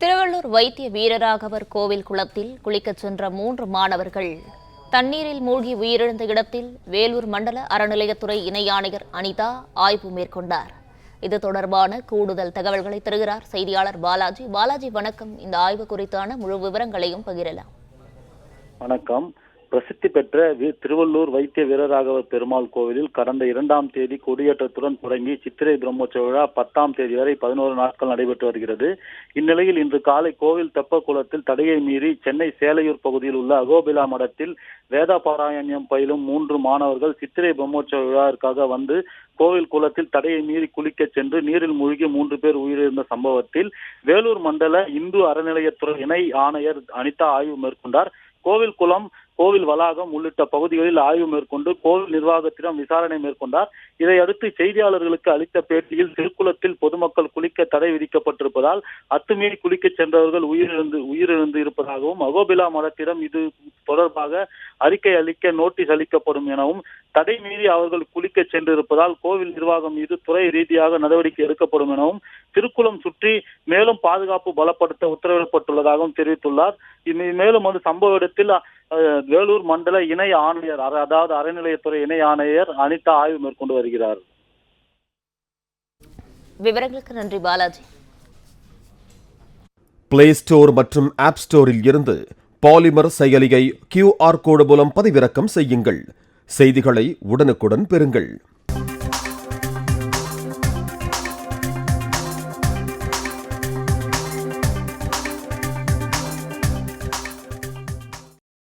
திருவள்ளூர் வைத்திய வீரராகவர் கோவில் குளத்தில் குளிக்கச் சென்ற 3 மாணவர்கள் தண்ணீரில் மூழ்கி உயிரிழந்த இடத்தில் வேலூர் மண்டல அறநிலையத்துறை இணை ஆணையர் அனிதா ஆய்வு மேற்கொண்டார். இது தொடர்பான கூடுதல் தகவல்களை தருகிறார் செய்தியாளர் பாலாஜி. பாலாஜி, வணக்கம். இந்த ஆய்வு குறித்தான முழு விவரங்களையும் பகிரலாம். வணக்கம். பிரசித்தி பெற்ற திருவள்ளூர் வைத்திய வீரராகவர் பெருமாள் கோவிலில் கடந்த 2ஆம் தேதி கொடியேற்றத்துடன் தொடங்கி சித்திரை பிரம்மோற்சவ விழா 10ஆம் தேதி வரை 11 நாட்கள் நடைபெற்று வருகிறது. இந்நிலையில் இன்று காலை கோவில் தெப்பக்குளத்தில் தடையை மீறி சென்னை சேலையூர் பகுதியில் உள்ள அகோபிலா மடத்தில் வேத பாராயணம் பயிலும் 3 மாணவர்கள் சித்திரை பிரம்மோற்சவ விழாவிற்காக வந்து கோவில் குளத்தில் தடையை மீறி குளிக்க சென்று நீரில் மூழ்கி 3 பேர் உயிரிழந்த சம்பவத்தில் வேலூர் மண்டல இந்து அறநிலையத்துறை இணை ஆணையர் அனிதா ஆய்வு மேற்கொண்டார். கோவில் குளம், கோவில் வளாகம் உள்ளிட்ட பகுதிகளில் ஆய்வு மேற்கொண்டு கோவில் நிர்வாகத்திடம் விசாரணை மேற்கொண்டார். இதையடுத்து செய்தியாளர்களுக்கு அளித்த பேட்டியில் திருக்குளத்தில் பொதுமக்கள் குளிக்க தடை விதிக்கப்பட்டிருப்பதால் அத்துமீறி குளிக்க சென்றவர்கள் உயிரிழந்து இருப்பதாகவும் அகோபிலா மடத்திடம் இது தொடர்பாக அறிக்கை அளிக்க நோட்டீஸ் அளிக்கப்படும் எனவும் தடை மீறி அவர்கள் குளிக்க சென்றிருப்பதால் கோவில் நிர்வாகம் மீது துறை ரீதியாக நடவடிக்கை எடுக்கப்படும் எனவும் திருக்குளம் சுற்றி மேலும் பாதுகாப்பு பலப்படுத்த உத்தரவிடப்பட்டுள்ளதாகவும் தெரிவித்துள்ளார். மேலும் அந்த சம்பவ இடத்தில் வேலூர் மண்டல இணை ஆணையர், அதாவது அறநிலையத்துறை இணை ஆணையர் அனிதா ஆய்வு மேற்கொண்டு வருகிறார். விவரங்களுக்கு நன்றி பாலாஜி. பிளே ஸ்டோர் மற்றும் ஆப் ஸ்டோரில் இருந்து பாலிமர் செயலியை QR கோடு மூலம் பதிவிறக்கம் செய்யுங்கள். செய்திகளை உடனுக்குடன் பெறுங்கள்.